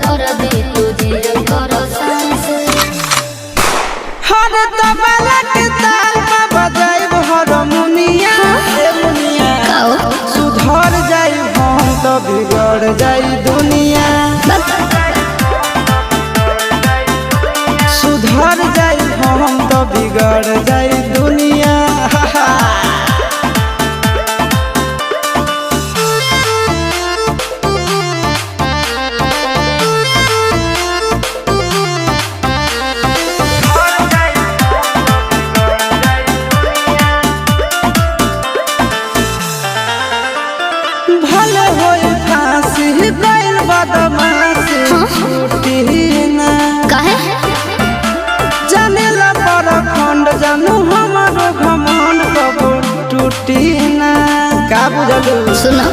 कर दे तुझे कर सांस हर तबला के ताल में बजाइब हारमोनिया ए मुनिया सुधर जाई हम तो बिगड़ जाई दुनिया सुधर जाई हम तो बिगड़ जाई दुनिया भले होई फांसी गइल बदमाशी छूटी ना काहे जानेला पर खंड जानू हमारो घमंड कबो टूटी ना का बुझलू सुना